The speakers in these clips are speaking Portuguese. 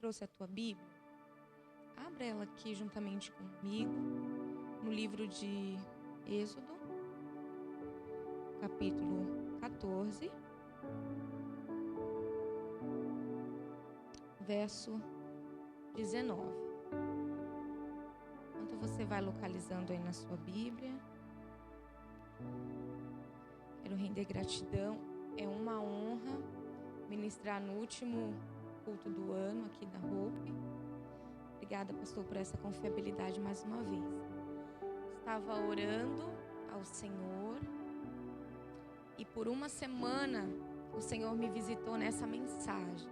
trouxe a tua Bíblia, abra ela aqui juntamente comigo, no livro de Êxodo, capítulo 14, verso 19. Enquanto você vai localizando aí na sua Bíblia, quero render gratidão. É uma honra ministrar no último culto do ano aqui da Hope. Obrigada, pastor, por essa confiabilidade mais uma vez. Estava orando ao Senhor e por uma semana o Senhor me visitou nessa mensagem.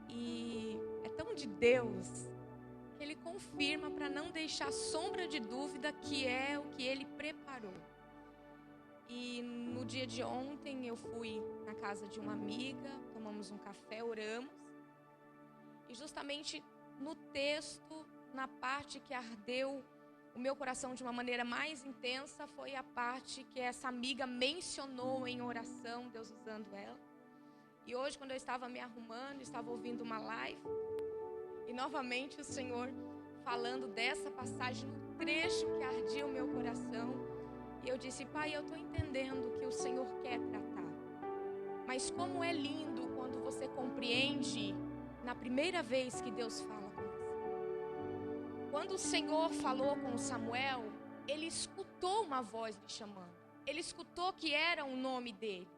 E é tão de Deus que Ele confirma para não deixar sombra de dúvida que é o que Ele preparou. E no dia de ontem eu fui na casa de uma amiga, tomamos um café, oramos. E justamente no texto, na parte que ardeu o meu coração de uma maneira mais intensa, foi a parte que essa amiga mencionou em oração, Deus usando ela. E hoje, quando eu estava me arrumando, estava ouvindo uma live, e novamente o Senhor falando dessa passagem, no trecho que ardia o meu coração. E eu disse: Pai, eu estou entendendo o que o Senhor quer tratar. Mas como é lindo quando você compreende na primeira vez que Deus fala com você. Quando o Senhor falou com Samuel, ele escutou uma voz lhe chamando. Ele escutou que era o nome dele.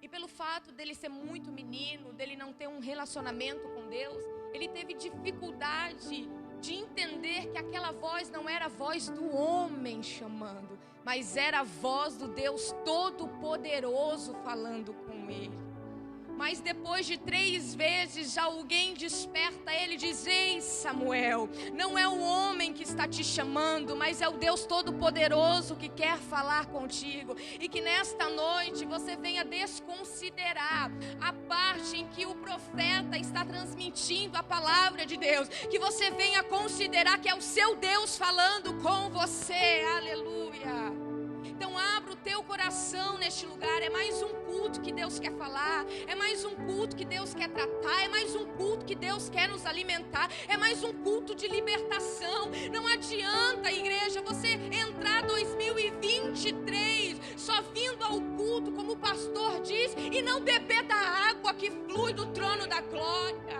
E pelo fato dele ser muito menino, dele não ter um relacionamento com Deus, ele teve dificuldade de entender que aquela voz não era a voz do homem chamando, mas era a voz do Deus Todo-Poderoso falando com ele. Mas depois de 3 vezes alguém desperta ele e diz: Ei, Samuel, não é o homem que está te chamando, mas é o Deus Todo-Poderoso que quer falar contigo. E que nesta noite você venha desconsiderar a parte em que o profeta está transmitindo a palavra de Deus. Que você venha considerar que é o seu Deus falando com você. Aleluia. Então abra o teu coração neste lugar. É mais um culto que Deus quer falar. É mais um culto que Deus quer tratar. É mais um culto que Deus quer nos alimentar. É mais um culto de libertação. Não adianta, igreja, você entrar 2023 só vindo ao culto, como o pastor diz, e não beber da água que flui do trono da glória.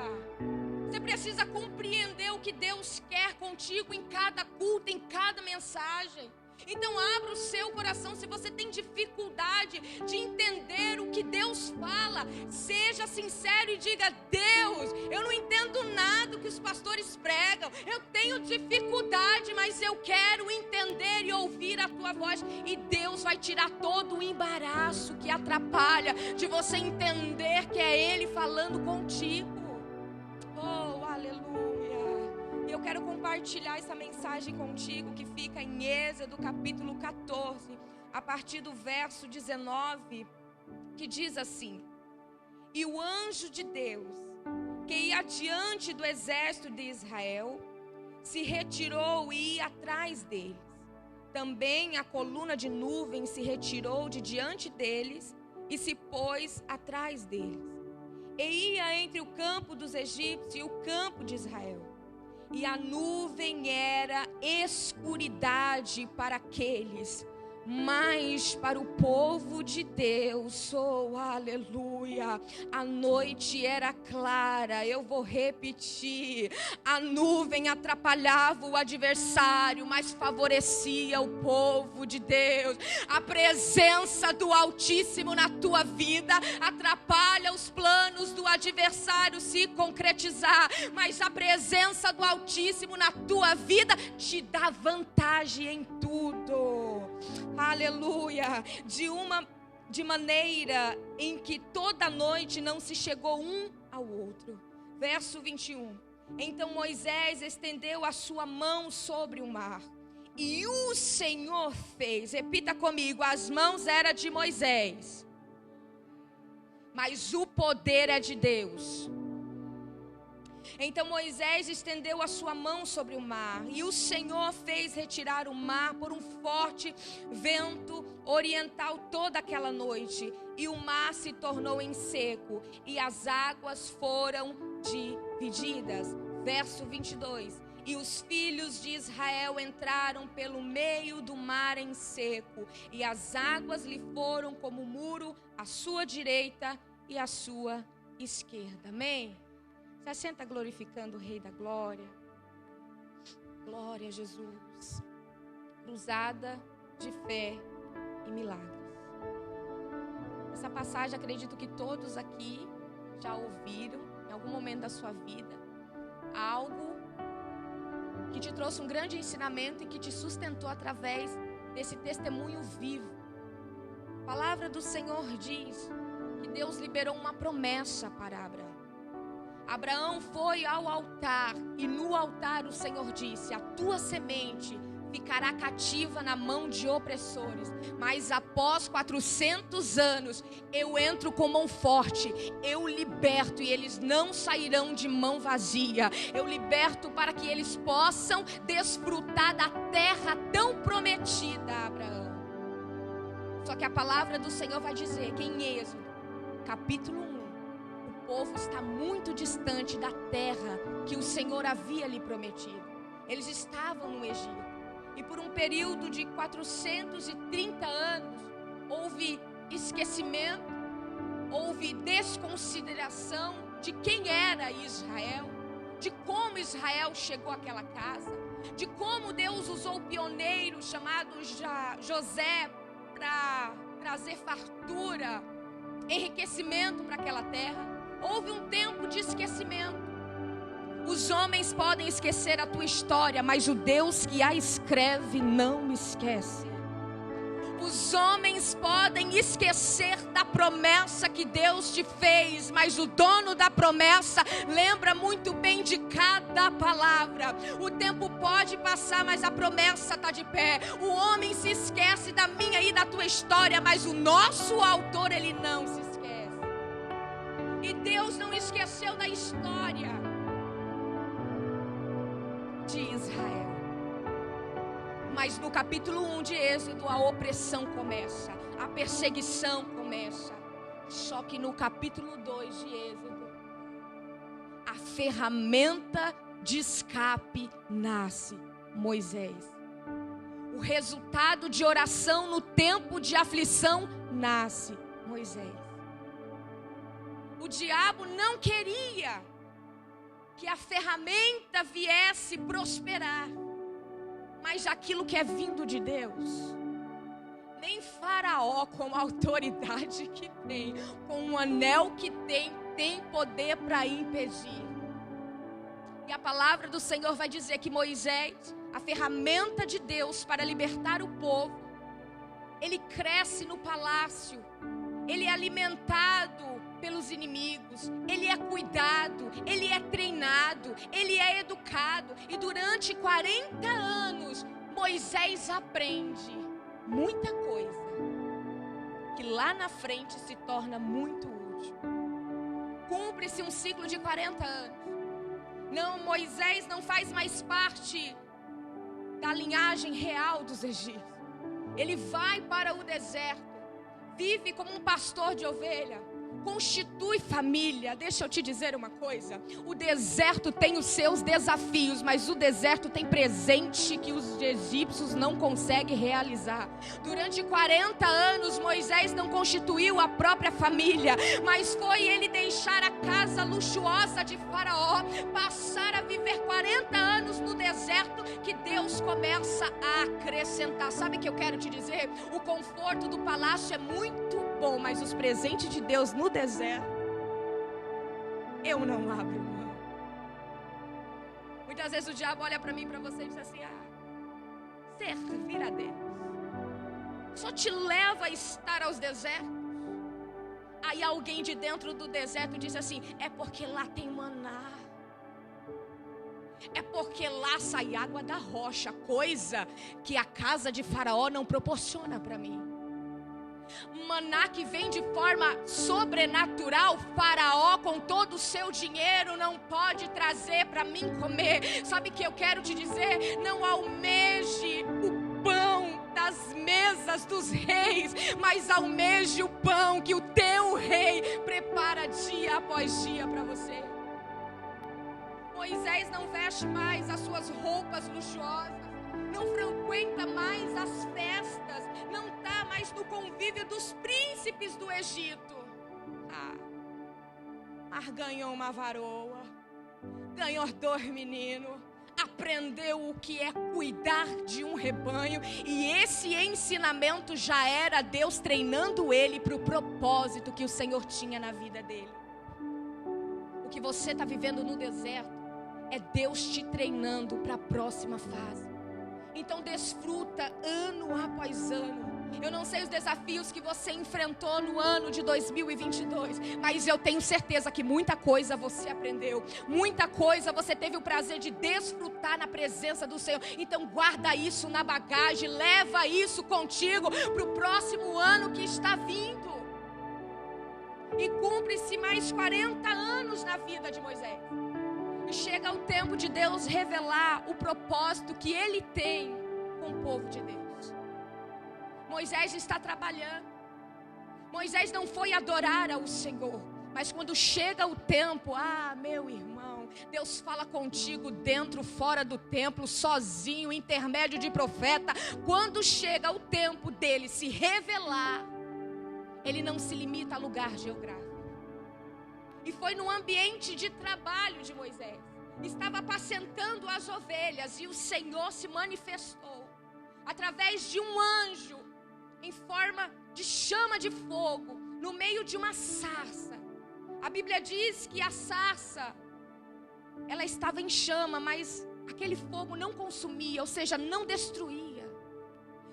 Você precisa compreender o que Deus quer contigo em cada culto, em cada mensagem. Então abra o seu coração. Se você tem dificuldade de entender o que Deus fala, seja sincero e diga: Deus, eu não entendo nada do que os pastores pregam, eu tenho dificuldade, mas eu quero entender e ouvir a tua voz. E Deus vai tirar todo o embaraço que atrapalha de você entender que é Ele falando contigo. Oh, aleluia. E eu quero compartilhar essa mensagem contigo, que fica em Êxodo capítulo 14, a partir do verso 19, que diz assim: E o anjo de Deus, que ia adiante do exército de Israel, se retirou e ia atrás deles. Também a coluna de nuvem se retirou de diante deles e se pôs atrás deles. E ia entre o campo dos egípcios e o campo de Israel. E a nuvem era escuridade para aqueles, mas para o povo de Deus, oh aleluia, a noite era clara. Eu vou repetir: a nuvem atrapalhava o adversário, mas favorecia o povo de Deus. A presença do Altíssimo na tua vida atrapalha os planos do adversário se concretizar, mas a presença do Altíssimo na tua vida te dá vantagem em tudo. Aleluia. De maneira em que toda noite não se chegou um ao outro. Verso 21. Então Moisés estendeu a sua mão sobre o mar, e o Senhor fez, repita comigo, as mãos eram de Moisés, mas o poder é de Deus. Então Moisés estendeu a sua mão sobre o mar, e o Senhor fez retirar o mar por um forte vento oriental toda aquela noite, e o mar se tornou em seco, e as águas foram de pedidas. Verso 22. E os filhos de Israel entraram pelo meio do mar em seco, e as águas lhe foram como muro à sua direita e à sua esquerda. Amém? Se assenta glorificando o Rei da Glória. Glória a Jesus. Cruzada de fé e milagres. Essa passagem, acredito que todos aqui já ouviram em algum momento da sua vida. Algo que te trouxe um grande ensinamento e que te sustentou através desse testemunho vivo. A palavra do Senhor diz que Deus liberou uma promessa para Abraão. Abraão foi ao altar e no altar o Senhor disse: a tua semente ficará cativa na mão de opressores, mas após 400 anos eu entro com mão forte, eu liberto e eles não sairão de mão vazia. Eu liberto para que eles possam desfrutar da terra tão prometida a Abraão. Só que a palavra do Senhor vai dizer que em Êxodo, capítulo 1, o povo está muito distante da terra que o Senhor havia lhe prometido. Eles estavam no Egito. E por um período de 430 anos, houve esquecimento, houve desconsideração de quem era Israel, de como Israel chegou àquela casa, de como Deus usou o pioneiro chamado José para trazer fartura, enriquecimento para aquela terra. Houve um tempo de esquecimento. Os homens podem esquecer a tua história, mas o Deus que a escreve não esquece. Os homens podem esquecer da promessa que Deus te fez, mas o dono da promessa lembra muito bem de cada palavra. O tempo pode passar, mas a promessa está de pé. O homem se esquece da minha e da tua história, mas o nosso autor, ele não se esquece. E Deus não esqueceu da história de Israel. Mas no capítulo 1 de Êxodo, a opressão começa, a perseguição começa. Só que no capítulo 2 de Êxodo, a ferramenta de escape nasce: Moisés. O resultado de oração no tempo de aflição nasce: Moisés. O diabo não queria que a ferramenta viesse prosperar, mas aquilo que é vindo de Deus, nem Faraó, com a autoridade que tem, com o anel que tem poder para impedir. E a palavra do Senhor vai dizer que Moisés, a ferramenta de Deus para libertar o povo, ele cresce no palácio, ele é alimentado pelos inimigos, ele é cuidado, ele é treinado, ele é educado. E durante 40 anos, Moisés aprende muita coisa, que lá na frente se torna muito útil. Cumpre-se um ciclo de 40 anos. Não, Moisés não faz mais parte da linhagem real dos egípcios. Ele vai para o deserto, vive como um pastor de ovelha, constitui família. Deixa eu te dizer uma coisa: o deserto tem os seus desafios, mas o deserto tem presente que os egípcios não conseguem realizar. Durante 40 anos Moisés não constituiu a própria família, mas foi ele deixar a casa luxuosa de Faraó, passar a viver 40 anos no deserto, que Deus começa a acrescentar. Sabe o que eu quero te dizer? O conforto do palácio é muito bom, mas os presentes de Deus no deserto, eu não abro mão. Muitas vezes o diabo olha para mim e para você e diz assim: servir a Deus só te leva a estar aos desertos. Aí alguém de dentro do deserto diz assim: é porque lá tem maná, é porque lá sai água da rocha, coisa que a casa de Faraó não proporciona para mim. Maná que vem de forma sobrenatural, Faraó com todo o seu dinheiro não pode trazer para mim comer. Sabe o que eu quero te dizer? Não almeje o pão das mesas dos reis, mas almeje o pão que o teu rei prepara dia após dia para você. Moisés não veste mais as suas roupas luxuosas, não frequenta mais as festas, não está mais no convívio dos príncipes do Egito. Mas ganhou uma varoa, ganhou 2 meninos, aprendeu o que é cuidar de um rebanho, e esse ensinamento já era Deus treinando ele para o propósito que o Senhor tinha na vida dele. O que você está vivendo no deserto é Deus te treinando para a próxima fase. Então desfruta ano após ano. Eu não sei os desafios que você enfrentou no ano de 2022, mas eu tenho certeza que muita coisa você aprendeu, muita coisa você teve o prazer de desfrutar na presença do Senhor. Então guarda isso na bagagem, leva isso contigo para o próximo ano que está vindo. E cumpre-se mais 40 anos na vida de Moisés. E chega o tempo de Deus revelar o propósito que Ele tem com o povo de Deus. Moisés está trabalhando. Moisés não foi adorar ao Senhor, mas quando chega o tempo, meu irmão, Deus fala contigo dentro, fora do templo, sozinho, intermédio de profeta. Quando chega o tempo dele se revelar, ele não se limita a lugar geográfico. E foi no ambiente de trabalho de Moisés. Estava apacentando as ovelhas e o Senhor se manifestou através de um anjo em forma de chama de fogo no meio de uma sarça. A Bíblia diz que a sarça, ela estava em chama, mas aquele fogo não consumia, ou seja, não destruía.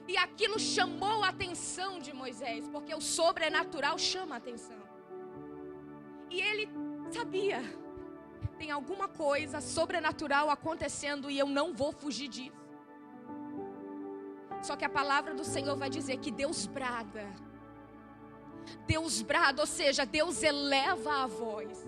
E aquilo chamou a atenção de Moisés, porque o sobrenatural chama a atenção. E ele sabia, tem alguma coisa sobrenatural acontecendo e eu não vou fugir disso. Só que a palavra do Senhor vai dizer que Deus brada. Deus brada, ou seja, Deus eleva a voz.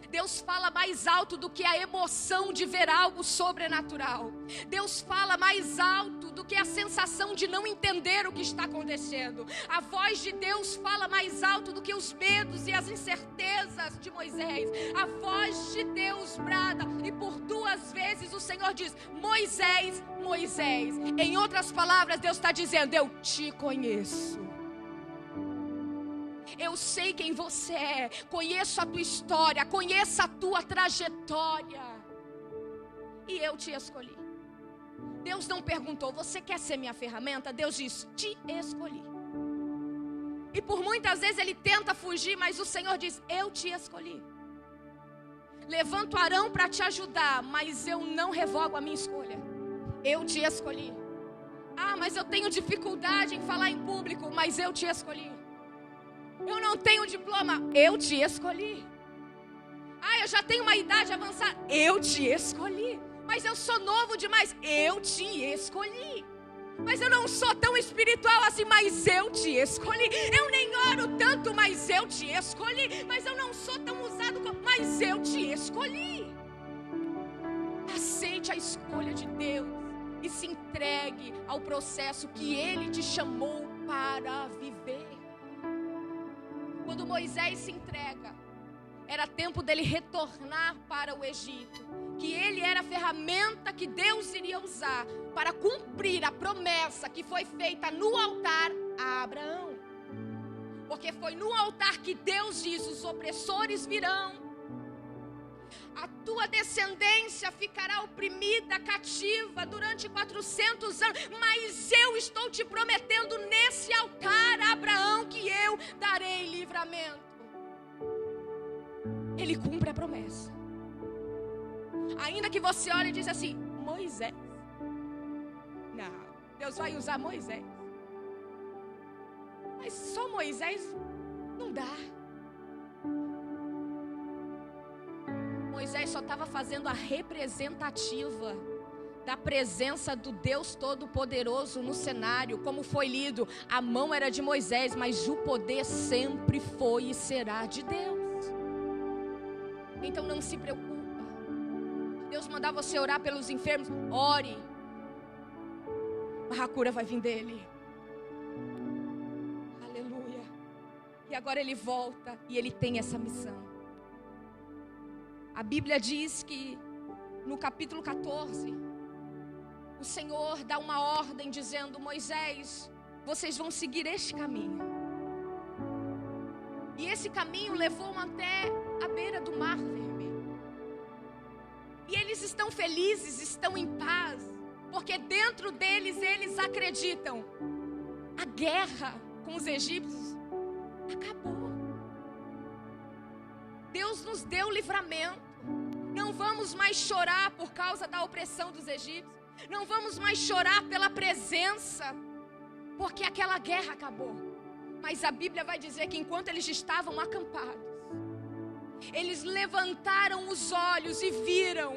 Deus fala mais alto do que a emoção de ver algo sobrenatural. Deus fala mais alto do que a sensação de não entender o que está acontecendo. A voz de Deus fala mais alto do que os medos e as incertezas de Moisés. A voz de Deus brada, e por 2 vezes o Senhor diz: Moisés, Moisés. Em outras palavras, Deus está dizendo: eu te conheço. Eu sei quem você é, conheço a tua história, conheço a tua trajetória, e eu te escolhi. Deus não perguntou: você quer ser minha ferramenta? Deus diz: te escolhi. E por muitas vezes ele tenta fugir, mas o Senhor diz: eu te escolhi. Levanto Arão para te ajudar, mas eu não revogo a minha escolha. Eu te escolhi. Mas eu tenho dificuldade em falar em público, mas eu te escolhi. Eu não tenho diploma, eu te escolhi. Eu já tenho uma idade avançada, eu te escolhi. Mas eu sou novo demais, eu te escolhi. Mas eu não sou tão espiritual assim, mas eu te escolhi. Eu nem oro tanto, mas eu te escolhi. Mas eu não sou tão usado, mas eu te escolhi. Aceite a escolha de Deus e se entregue ao processo que Ele te chamou para viver. Quando Moisés se entrega, era tempo dele retornar para o Egito, que ele era a ferramenta que Deus iria usar para cumprir a promessa que foi feita no altar a Abraão. Porque foi no altar que Deus diz: os opressores virão, a tua descendência ficará oprimida, cativa durante 400 anos, mas eu estou te prometendo nesse altar, Abraão, que eu darei livramento. Ele cumpre a promessa. Ainda que você olhe e diz assim: Moisés, não, Deus vai usar Moisés, mas só Moisés não dá. Moisés só estava fazendo a representativa da presença do Deus Todo-Poderoso no cenário. Como foi lido, a mão era de Moisés, mas o poder sempre foi e será de Deus. Então não se preocupa. Deus mandar você orar pelos enfermos, ore, mas a cura vai vir dele. Aleluia. E agora ele volta e ele tem essa missão. A Bíblia diz que no capítulo 14, o Senhor dá uma ordem dizendo: Moisés, vocês vão seguir este caminho. E esse caminho levou até a beira do Mar Vermelho. E eles estão felizes, estão em paz, porque dentro deles eles acreditam: a guerra com os egípcios acabou. Deus nos deu livramento. Não vamos mais chorar por causa da opressão dos egípcios. Não vamos mais chorar pela presença, porque aquela guerra acabou. Mas a Bíblia vai dizer que enquanto eles estavam acampados, eles levantaram os olhos e viram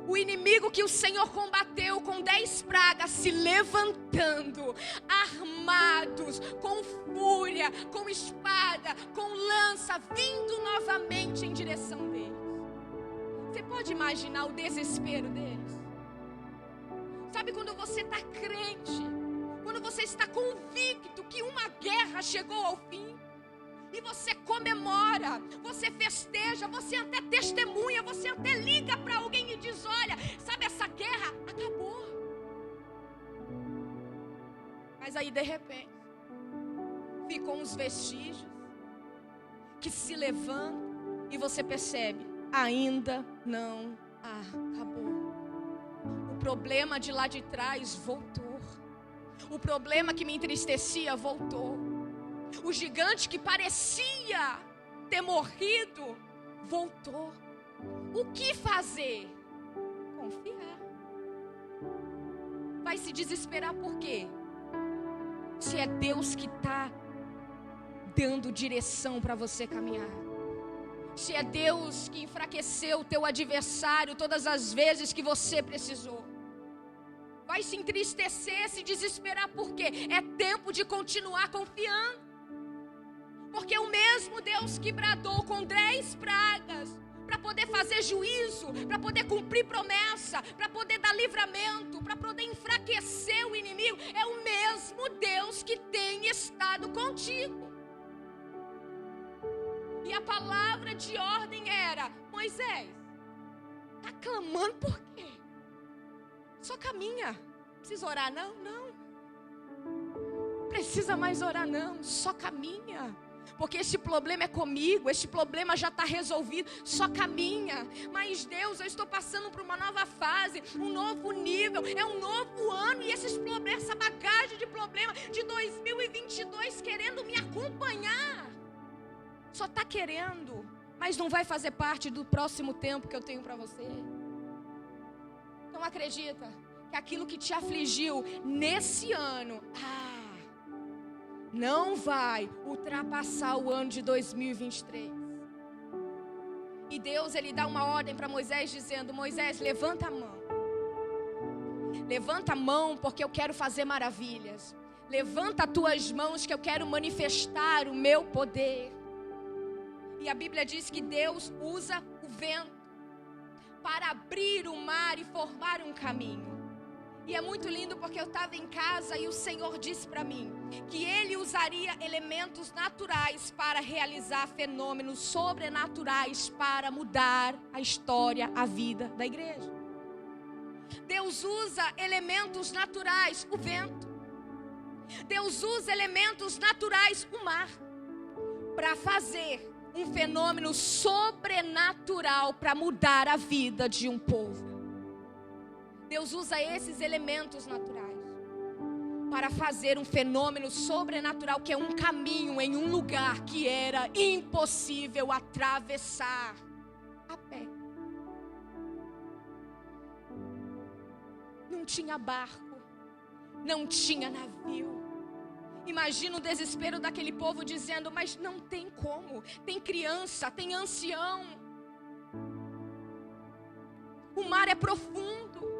o inimigo que o Senhor combateu com 10 pragas se levantando, armados, com fúria, com espada, com lança, vindo novamente em direção deles. Você pode imaginar o desespero deles? Sabe quando você está crente, quando você está convicto que uma guerra chegou ao fim, e você comemora, você festeja, você até testemunha, você até liga para alguém e diz: olha, sabe, essa guerra acabou. Mas aí de repente ficam uns vestígios que se levantam e você percebe: ainda não acabou. O problema de lá de trás voltou. O problema que me entristecia voltou. O gigante que parecia ter morrido voltou. O que fazer? Confiar. Vai se desesperar por quê? Se é Deus que está dando direção para você caminhar. Se é Deus que enfraqueceu o teu adversário todas as vezes que você precisou. Vai se entristecer, se desesperar por quê? É tempo de continuar confiando. Porque o mesmo Deus que bradou com 10 pragas para poder fazer juízo, para poder cumprir promessa, para poder dar livramento, para poder enfraquecer o inimigo, é o mesmo Deus que tem estado contigo. E a palavra de ordem era: Moisés, está clamando por quê? Só caminha. Precisa orar não? Não. Precisa mais orar não, só caminha. Porque este problema é comigo, este problema já está resolvido, só caminha. Mas Deus, eu estou passando por uma nova fase, um novo nível, é um novo ano. E esses problemas, essa bagagem de problema de 2022 querendo me acompanhar, só está querendo, mas não vai fazer parte do próximo tempo que eu tenho para você. Então acredita que aquilo que te afligiu nesse ano, não vai ultrapassar o ano de 2023. E Deus, Ele dá uma ordem para Moisés dizendo: Moisés, levanta a mão. Levanta a mão porque eu quero fazer maravilhas. Levanta as tuas mãos que eu quero manifestar o meu poder. E a Bíblia diz que Deus usa o vento para abrir o mar e formar um caminho. E é muito lindo porque eu estava em casa e o Senhor disse para mim que Ele usaria elementos naturais para realizar fenômenos sobrenaturais para mudar a história, a vida da igreja. Deus usa elementos naturais, o vento. Deus usa elementos naturais, o mar, para fazer um fenômeno sobrenatural para mudar a vida de um povo. Deus usa esses elementos naturais para fazer um fenômeno sobrenatural, que é um caminho em um lugar que era impossível atravessar a pé. Não tinha barco, não tinha navio. Imagina o desespero daquele povo dizendo: mas não tem como, tem criança, tem ancião. O mar é profundo.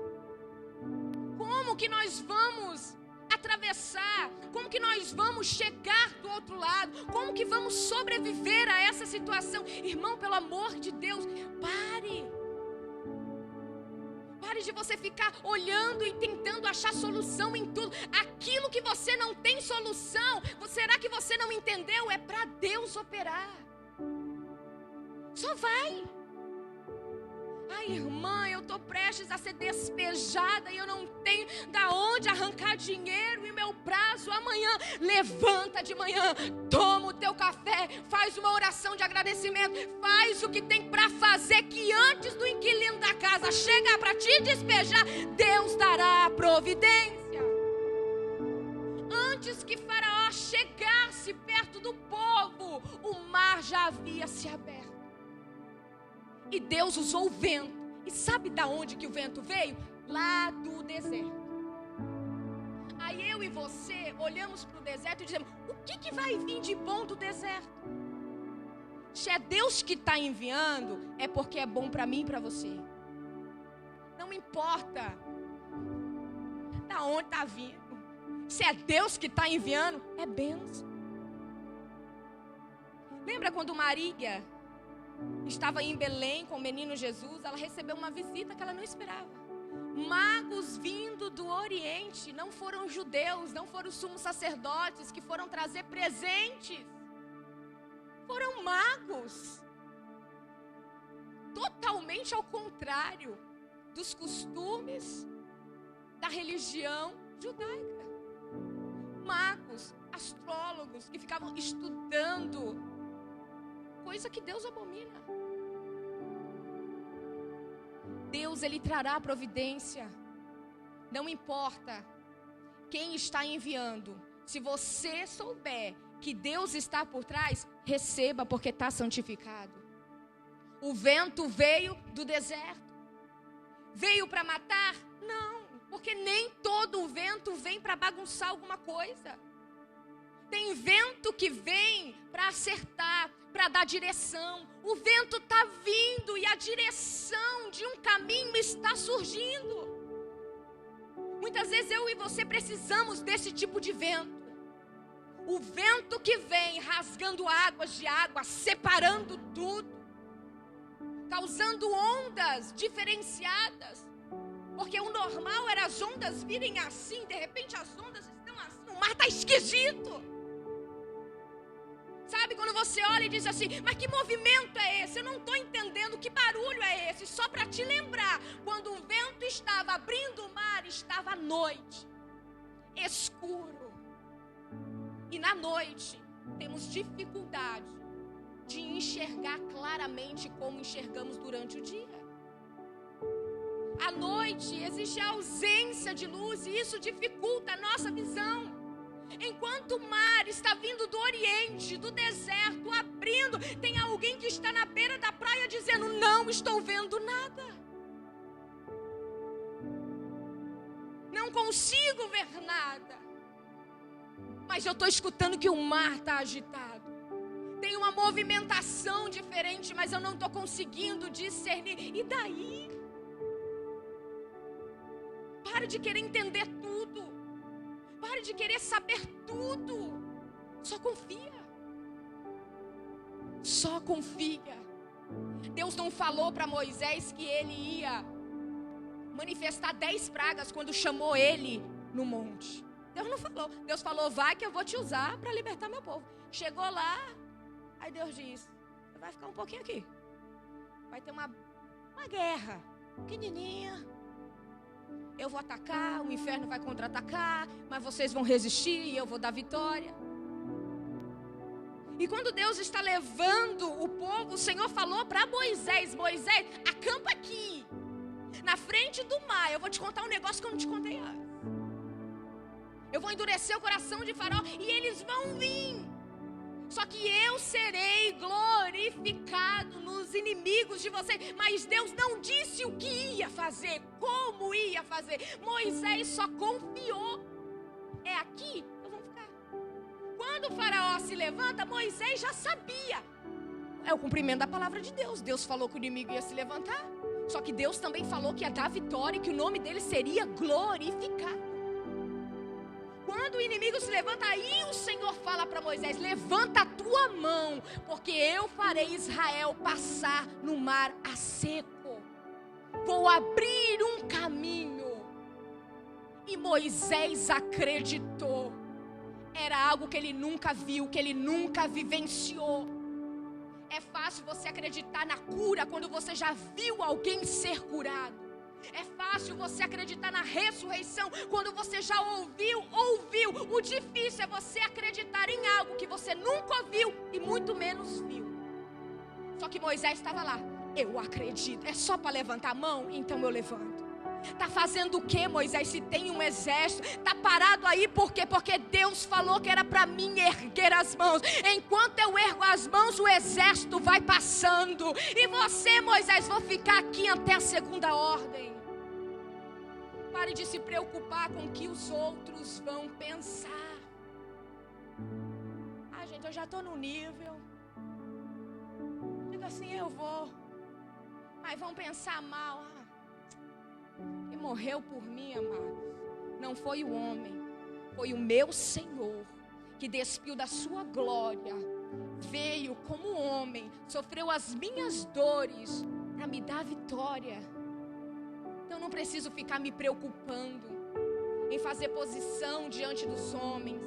Como que nós vamos atravessar? Como que nós vamos chegar do outro lado? Como que vamos sobreviver a essa situação? Irmão, pelo amor de Deus, pare. Pare de você ficar olhando e tentando achar solução em tudo. Aquilo que você não tem solução, será que você não entendeu? É para Deus operar. Só vai. irmã, eu estou prestes a ser despejada e eu não tenho da onde arrancar dinheiro e meu prazo amanhã. Levanta de manhã, toma o teu café, faz uma oração de agradecimento, faz o que tem para fazer, que antes do inquilino da casa chegar para te despejar, Deus dará providência. Antes que Faraó chegasse perto do povo, o mar já havia se aberto. E Deus usou o vento. E sabe da onde que o vento veio? Lá do deserto. Aí eu e você olhamos para o deserto e dizemos: o que vai vir de bom do deserto? Se é Deus que está enviando, é porque é bom para mim e para você. Não importa da onde está vindo. Se é Deus que está enviando, é bênção. Lembra quando Maria estava em Belém com o menino Jesus? Ela recebeu uma visita que ela não esperava. Magos vindo do Oriente, não foram judeus, não foram sumos sacerdotes que foram trazer presentes. Foram magos. Totalmente ao contrário dos costumes da religião judaica. Magos, astrólogos que ficavam estudando, coisa que Deus abomina. Deus, Ele trará providência. Não importa quem está enviando. Se você souber que Deus está por trás, receba, porque está santificado. O vento veio do deserto. Veio para matar? Não, porque nem todo o vento vem para bagunçar alguma coisa. Tem vento que vem para acertar, para dar direção. O vento está vindo e a direção de um caminho está surgindo. Muitas vezes eu e você precisamos desse tipo de vento. O vento que vem rasgando águas de água, separando tudo, causando ondas diferenciadas. Porque o normal era as ondas virem assim, de repente as ondas estão assim, o mar está esquisito. Sabe, quando você olha e diz assim: mas que movimento é esse? Eu não estou entendendo, que barulho é esse? Só para te lembrar, quando o vento estava abrindo o mar, estava à noite, escuro. E na noite, temos dificuldade de enxergar claramente como enxergamos durante o dia. À noite, existe a ausência de luz e isso dificulta a nossa visão. Enquanto o mar está vindo do Oriente, do deserto, abrindo, tem alguém que está na beira da praia dizendo: não estou vendo nada. Não consigo ver nada. Mas eu estou escutando que o mar está agitado. Tem uma movimentação diferente, mas eu não estou conseguindo discernir. E daí? Para de querer entender tudo. Pare de querer saber tudo. Só confia. Só confia. Deus não falou para Moisés que ele ia manifestar 10 pragas quando chamou ele no monte. Deus não falou. Deus falou: vai que eu vou te usar para libertar meu povo. Chegou lá, aí Deus disse: você vai ficar um pouquinho aqui. Vai ter uma guerra pequenininha. Eu vou atacar, o inferno vai contra-atacar, mas vocês vão resistir e eu vou dar vitória. E quando Deus está levando o povo, o Senhor falou para Moisés: Moisés, acampa aqui, na frente do mar. Eu vou te contar um negócio que eu não te contei antes. Eu vou endurecer o coração de Faraó e eles vão vir. Só que eu serei glorificado nos inimigos de vocês. Mas Deus não disse o que ia fazer, como ia fazer. Moisés só confiou. É aqui, então vamos ficar. Quando o Faraó se levanta, Moisés já sabia. É o cumprimento da palavra de Deus. Deus falou que o inimigo ia se levantar. Só que Deus também falou que ia dar vitória e que o nome dele seria glorificado. Quando o inimigo se levanta, aí o Senhor fala para Moisés: levanta a tua mão, porque eu farei Israel passar no mar a seco. Vou abrir um caminho. E Moisés acreditou. Era algo que ele nunca viu, que ele nunca vivenciou. É fácil você acreditar na cura quando você já viu alguém ser curado. É fácil você acreditar na ressurreição quando você já ouviu. O difícil é você acreditar em algo que você nunca ouviu e muito menos viu. Só que Moisés estava lá. Eu acredito. É só para levantar a mão? Então eu levanto. Está fazendo o que, Moisés? Se tem um exército, está parado aí por quê? Porque Deus falou que era para mim erguer as mãos. Enquanto eu ergo as mãos, o exército vai passando. E você, Moisés, vou ficar aqui até a segunda ordem. Pare de se preocupar com o que os outros vão pensar. Gente, eu já estou no nível. Diga assim, eu vou. Mas vão pensar mal. E morreu por mim, amados. Não foi o homem, foi o meu Senhor, que despiu da sua glória, veio como homem, sofreu as minhas dores para me dar vitória. Então não preciso ficar me preocupando em fazer posição diante dos homens,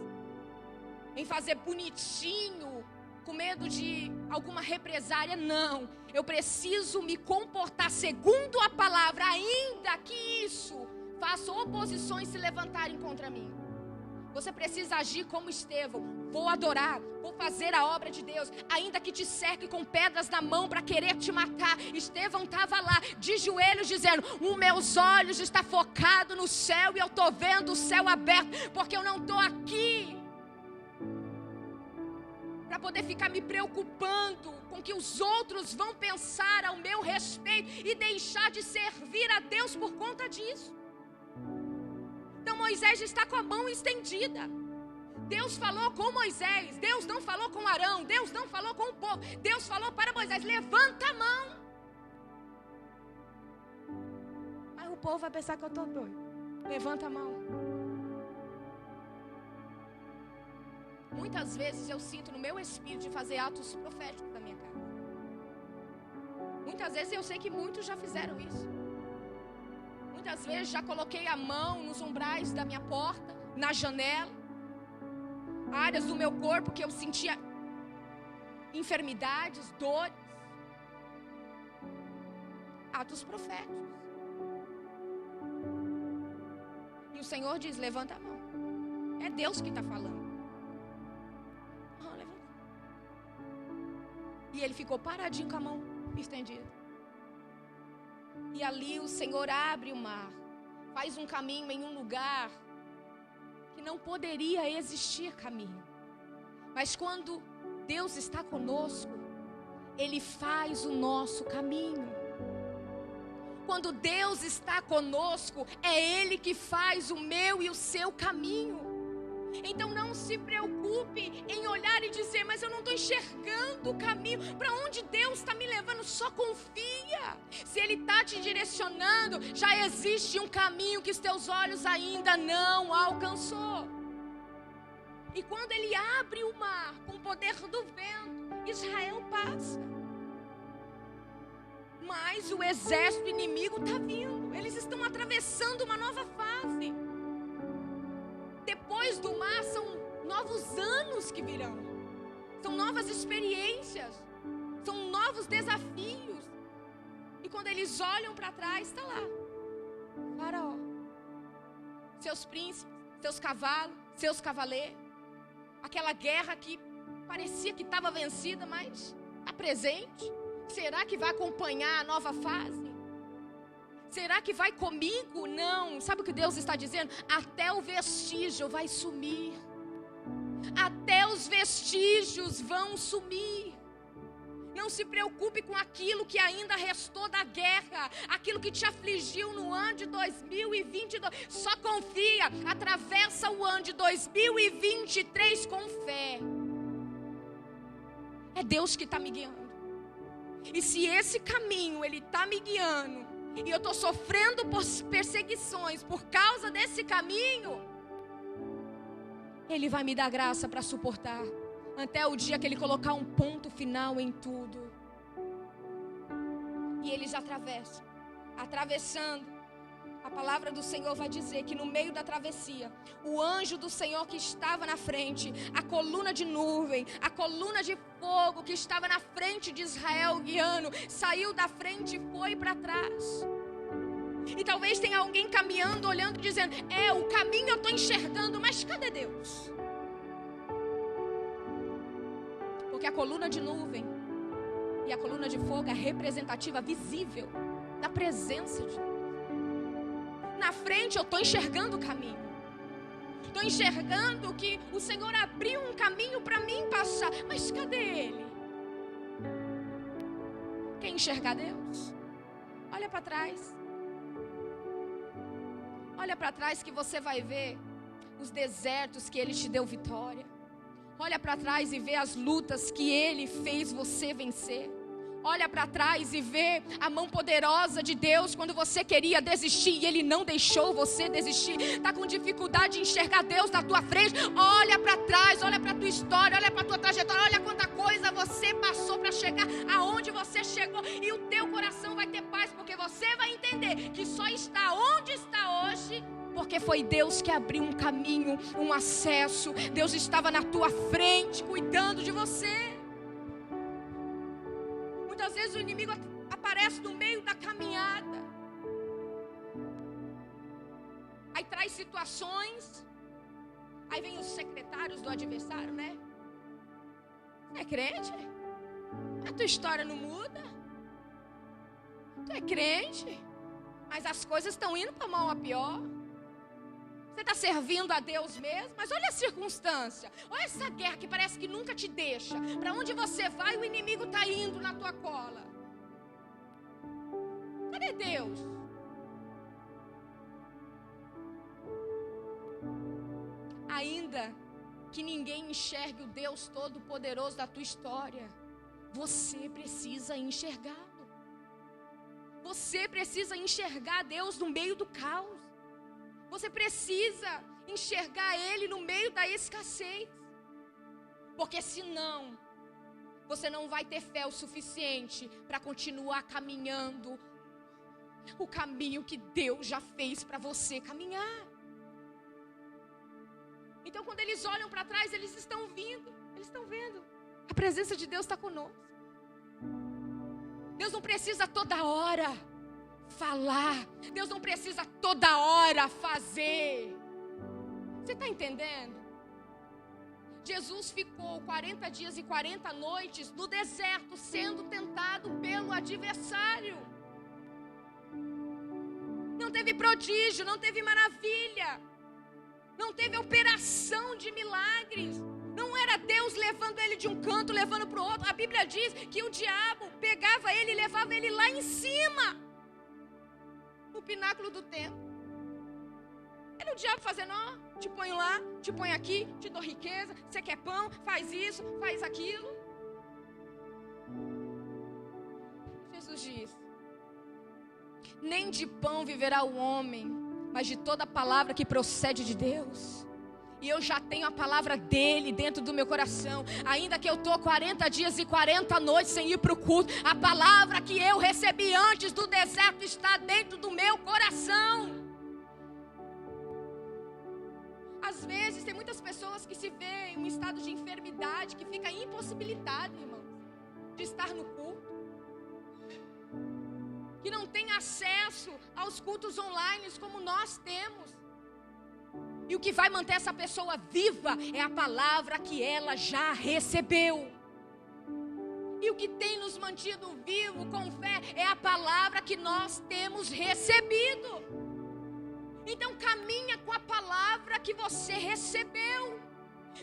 em fazer bonitinho, com medo de alguma represária. Não, eu preciso me comportar segundo a palavra, ainda que isso faça oposições se levantarem contra mim. Você precisa agir como Estevão. Vou adorar, vou fazer a obra de Deus, ainda que te cerque com pedras na mão para querer te matar. Estevão estava lá, de joelhos, dizendo: os meus olhos estão focados no céu e eu estou vendo o céu aberto, porque eu não estou aqui para poder ficar me preocupando com o que os outros vão pensar ao meu respeito e deixar de servir a Deus por conta disso. Então Moisés está com a mão estendida. Deus falou com Moisés, Deus não falou com Arão, Deus não falou com o povo. Deus falou para Moisés: levanta a mão. Aí o povo vai pensar que eu estou doido. Levanta a mão. Muitas vezes eu sinto no meu espírito de fazer atos proféticos na minha casa. Muitas vezes eu sei que muitos já fizeram isso. Muitas vezes já coloquei a mão nos umbrais da minha porta, na janela, áreas do meu corpo que eu sentia enfermidades, dores. Atos proféticos. E o Senhor diz: levanta a mão. É Deus que está falando. E ele ficou paradinho com a mão estendida. E ali o Senhor abre o mar, faz um caminho em um lugar que não poderia existir caminho. Mas quando Deus está conosco, Ele faz o nosso caminho. Quando Deus está conosco, é Ele que faz o meu e o seu caminho. Então não se preocupe em olhar e dizer: mas eu não estou enxergando o caminho. Para onde Deus está me levando? Só confia. Se Ele está te direcionando, já existe um caminho que os teus olhos ainda não alcançou. E quando Ele abre o mar com o poder do vento, Israel passa. Mas o exército inimigo está vindo. Eles estão atravessando uma nova fase. Depois do mar são novos anos que virão. São novas experiências. São novos desafios. E quando eles olham para trás, está lá Faraó, seus príncipes, seus cavalos, seus cavaleiros. Aquela guerra que parecia que estava vencida, mas está presente. Será que vai acompanhar a nova fase? Será que vai comigo? Não. Sabe o que Deus está dizendo? Até o vestígio vai sumir. Até os vestígios vão sumir. Não se preocupe com aquilo que ainda restou da guerra, aquilo que te afligiu no ano de 2022. Só confia. Atravessa o ano de 2023 com fé. É Deus que está me guiando. E se esse caminho Ele está me guiando, e eu estou sofrendo perseguições por causa desse caminho, Ele vai me dar graça para suportar, até o dia que Ele colocar um ponto final em tudo. E eles atravessam. Atravessando, a palavra do Senhor vai dizer que no meio da travessia, o anjo do Senhor que estava na frente, a coluna de nuvem, a coluna de fogo que estava na frente de Israel guiando, saiu da frente e foi para trás. E talvez tenha alguém caminhando, olhando, dizendo: o caminho eu estou enxergando, mas cadê Deus? Porque a coluna de nuvem e a coluna de fogo é representativa, visível da presença de Deus. Na frente eu estou enxergando o caminho. Estou enxergando que o Senhor abriu um caminho para mim passar. Mas cadê Ele? Quer enxergar Deus? Olha para trás. Olha para trás que você vai ver os desertos que Ele te deu vitória. Olha para trás e vê as lutas que Ele fez você vencer. Olha para trás e vê a mão poderosa de Deus quando você queria desistir e Ele não deixou você desistir. Está com dificuldade de enxergar Deus na tua frente? Olha para trás, olha para a tua história, olha para a tua trajetória, olha quanta coisa você passou para chegar aonde você chegou. E o teu coração vai ter paz, porque você vai entender que só está onde está hoje porque foi Deus que abriu um caminho, um acesso. Deus estava na tua frente cuidando de você. Muitas vezes o inimigo aparece no meio da caminhada. Aí traz situações. Aí vem os secretários do adversário, né? Você é crente? A tua história não muda. Tu é crente, mas as coisas estão indo para mal a pior. Você está servindo a Deus mesmo? Mas olha a circunstância. Olha essa guerra que parece que nunca te deixa. Para onde você vai, o inimigo está indo na tua cola. Cadê Deus? Ainda que ninguém enxergue o Deus Todo-Poderoso da tua história, você precisa enxergá-lo. Você precisa enxergar Deus no meio do caos. Você precisa enxergar Ele no meio da escassez. Porque senão, você não vai ter fé o suficiente para continuar caminhando o caminho que Deus já fez para você caminhar. Então quando eles olham para trás, eles estão vindo, eles estão vendo. A presença de Deus está conosco. Deus não precisa toda hora falar. Deus não precisa toda hora fazer. Você está entendendo? Jesus ficou 40 dias e 40 noites no deserto, sendo tentado pelo adversário. Não teve prodígio, não teve maravilha, não teve operação de milagres. Não era Deus levando ele de um canto, levando para o outro. A Bíblia diz que o diabo pegava ele e levava ele lá em cima, no pináculo do templo. Era o diabo fazendo: ó, te ponho lá, te ponho aqui, te dou riqueza, você quer pão, faz isso, faz aquilo. Jesus diz: nem de pão viverá o homem, mas de toda palavra que procede de Deus. E eu já tenho a palavra dele dentro do meu coração. Ainda que eu estou 40 dias e 40 noites sem ir para o culto, a palavra que eu recebi antes do deserto está dentro do meu coração. Às vezes tem muitas pessoas que se veem em um estado de enfermidade, que fica impossibilitado, irmãos, de estar no culto, que não tem acesso aos cultos online como nós temos. E o que vai manter essa pessoa viva é a palavra que ela já recebeu. E o que tem nos mantido vivo com fé é a palavra que nós temos recebido. Então caminha com a palavra que você recebeu.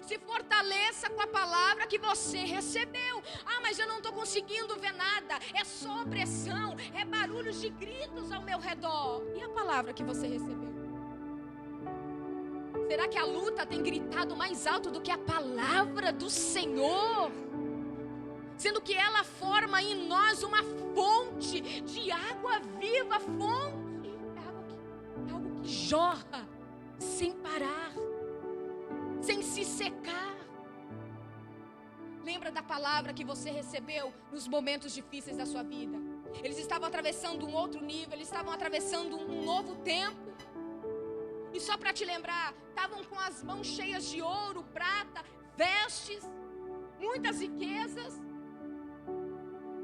Se fortaleça com a palavra que você recebeu. Ah, mas eu não estou conseguindo ver nada. É só opressão, é barulhos de gritos ao meu redor. E a palavra que você recebeu? Será que a luta tem gritado mais alto do que a palavra do Senhor? Sendo que ela forma em nós uma fonte de água viva, fonte. É algo que jorra sem parar, sem se secar. Lembra da palavra que você recebeu nos momentos difíceis da sua vida? Eles estavam atravessando um outro nível, eles estavam atravessando um novo tempo. E só para te lembrar, estavam com as mãos cheias de ouro, prata, vestes. muitas riquezas,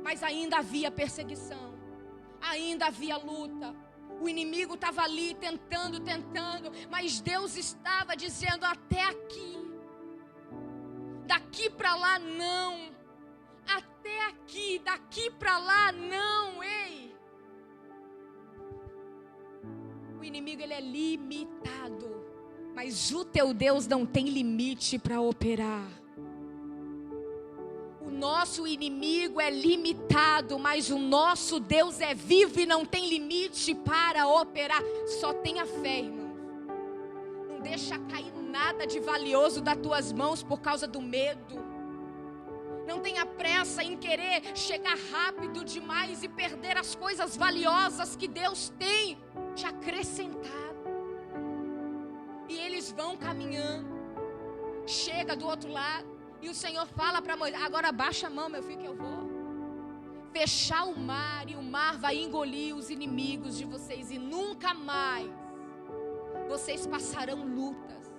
mas ainda havia perseguição, ainda havia luta. O inimigo estava ali tentando, mas Deus estava dizendo: até aqui, daqui para lá não, até aqui, daqui para lá não, ei. O inimigo, ele é limitado, mas o teu Deus não tem limite para operar. O nosso inimigo é limitado, mas o nosso Deus é vivo e não tem limite para operar. Só tenha fé, irmão. Não deixa cair nada de valioso das tuas mãos por causa do medo. Não tenha pressa em querer chegar rápido demais e perder as coisas valiosas que Deus tem te acrescentado. E eles vão caminhando. Chega do outro lado. E o Senhor fala para Moisés: agora baixa a mão, meu filho, que eu vou fechar o mar. E o mar vai engolir os inimigos de vocês. E nunca mais vocês passarão lutas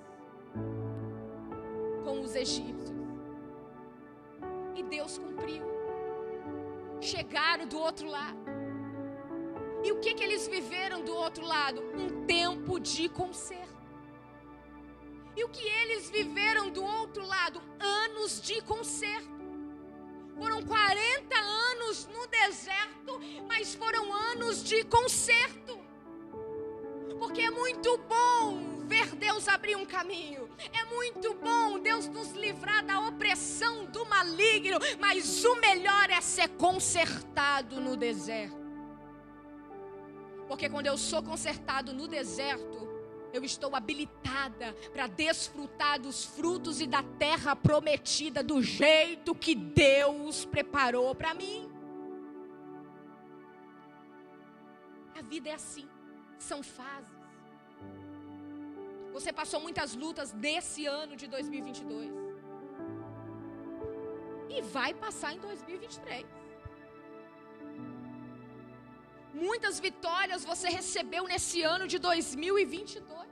com os egípcios. E Deus cumpriu. Chegaram do outro lado. E o que eles viveram do outro lado? Um tempo de conserto. E o que eles viveram do outro lado? Anos de conserto. Foram 40 anos no deserto, mas foram anos de conserto. Porque é muito bom ver Deus abrir um caminho. É muito bom Deus nos livrar da opressão do maligno. Mas o melhor é ser consertado no deserto. Porque quando eu sou consertado no deserto, eu estou habilitada para desfrutar dos frutos e da terra prometida do jeito que Deus preparou para mim. A vida é assim, são fases. Você passou muitas lutas nesse ano de 2022. E vai passar em 2023. Muitas vitórias você recebeu nesse ano de 2022.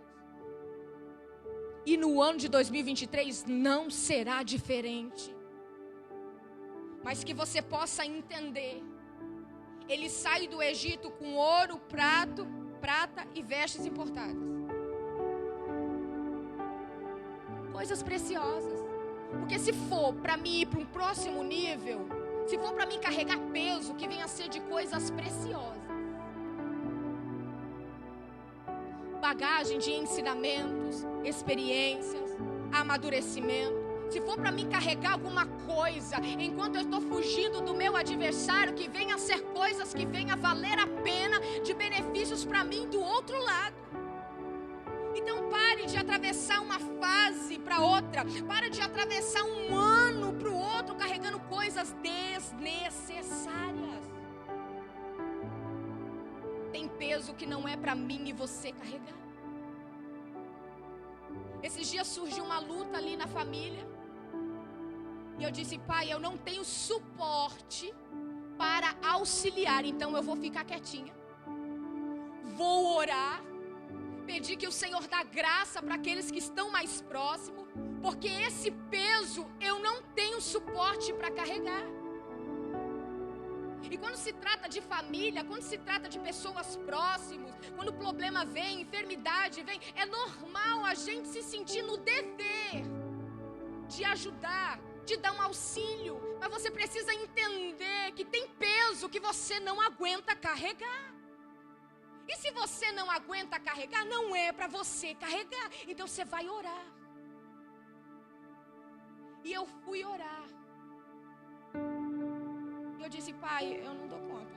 E no ano de 2023 não será diferente. Mas que você possa entender. Ele sai do Egito com ouro, prata e vestes importadas. Coisas preciosas. Porque se for para mim ir para um próximo nível, se for para mim carregar peso, que venha a ser de coisas preciosas. Bagagem de ensinamentos, experiências, amadurecimento. Se for para mim carregar alguma coisa, enquanto eu estou fugindo do meu adversário, que venha a ser coisas que venha a valer a pena, de benefícios para mim do outro lado. Então pare de atravessar uma fase para outra, pare de atravessar um ano para o outro, carregando coisas desnecessárias. Tem peso que não é para mim e você carregar. Esses dias surgiu uma luta ali na família. E eu disse: pai, eu não tenho suporte para auxiliar, então eu vou ficar quietinha. Vou orar, pedir que o Senhor dá graça para aqueles que estão mais próximos, porque esse peso eu não tenho suporte para carregar. E quando se trata de família, quando se trata de pessoas próximas, quando o problema vem, enfermidade vem, é normal a gente se sentir no dever de ajudar, de dar um auxílio. Mas você precisa entender que tem peso que você não aguenta carregar. E se você não aguenta carregar, não é para você carregar. Então você vai orar. E eu fui orar. E eu disse: pai, eu não dou conta.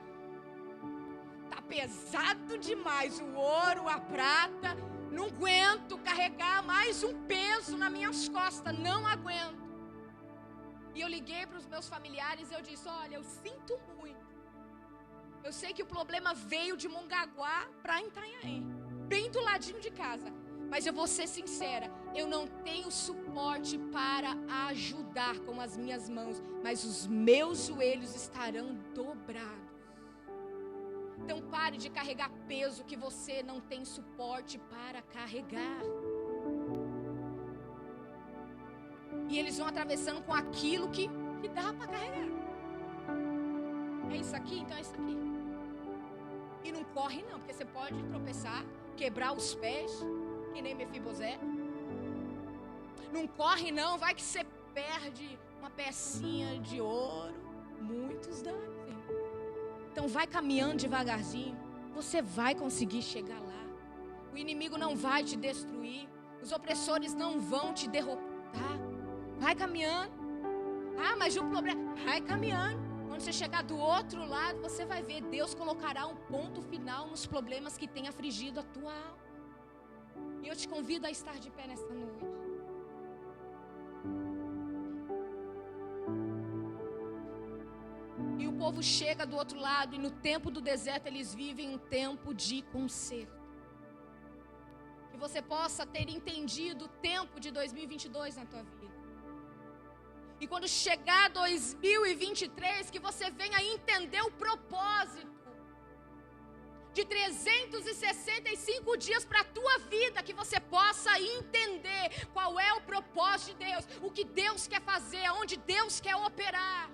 Tá pesado demais o ouro, a prata. Não aguento carregar mais um peso nas minhas costas. Não aguento. E eu liguei para os meus familiares e eu disse: olha, eu sinto muito. Eu sei que o problema veio de Mongaguá para Itanhaém, bem do ladinho de casa. Mas eu vou ser sincera, eu não tenho suporte para ajudar com as minhas mãos, mas os meus joelhos estarão dobrados. Então pare de carregar peso que você não tem suporte para carregar. E eles vão atravessando com aquilo que dá para carregar. É isso aqui? Então é isso aqui. E não corre não, porque você pode tropeçar, quebrar os pés, que nem Mefibosé. Não corre não, vai que você perde uma pecinha de ouro. Muitos danos, hein? Então vai caminhando devagarzinho. Você vai conseguir chegar lá. O inimigo não vai te destruir. Os opressores não vão te derrotar. Vai caminhando. Ah, mas o problema... Vai caminhando. Quando você chegar do outro lado, você vai ver. Deus colocará um ponto final nos problemas que tem afligido a tua alma. E eu te convido a estar de pé nesta noite. E o povo chega do outro lado. E no tempo do deserto eles vivem um tempo de conserto. Que você possa ter entendido o tempo de 2022 na tua vida. E quando chegar 2023, que você venha entender o propósito de 365 dias para a tua vida, que você possa entender qual é o propósito de Deus, o que Deus quer fazer, aonde Deus quer operar.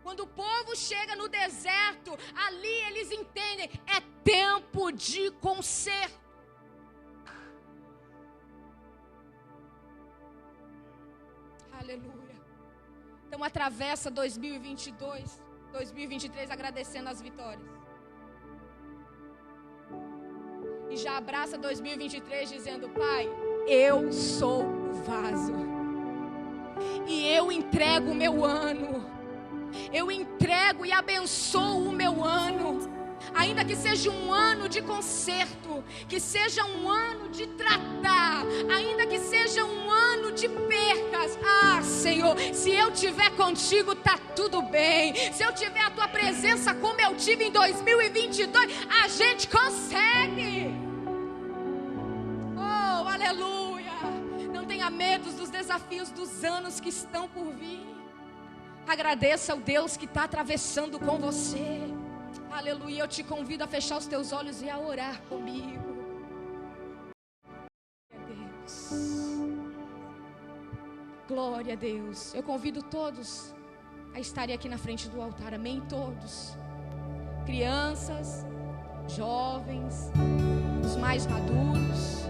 Quando o povo chega no deserto, ali eles entendem, é tempo de conserto. Aleluia. Então atravessa 2022, 2023 agradecendo as vitórias. E já abraça 2023 dizendo: Pai, eu sou o vaso. E eu entrego o meu ano. Eu entrego e abençoo o meu ano. Ainda que seja um ano de conserto, que seja um ano de tratar, ainda que seja um ano de percas. Ah, Senhor, se eu tiver contigo, tá tudo bem. Se eu tiver a tua presença como eu tive em 2022, a gente consegue. Oh, aleluia. Não tenha medo dos desafios dos anos que estão por vir. Agradeça ao Deus que está atravessando com você. Aleluia, eu te convido a fechar os teus olhos e a orar comigo. Glória a Deus. Eu convido todos a estarem aqui na frente do altar, amém? Todos. Crianças, jovens, os mais maduros.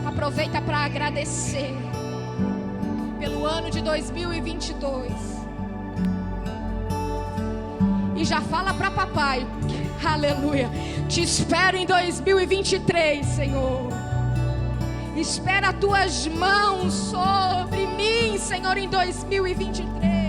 Aproveita para agradecer pelo ano de 2022. E já fala para papai, aleluia, te espero em 2023, Senhor. Espera as tuas mãos sobre mim, Senhor, em 2023.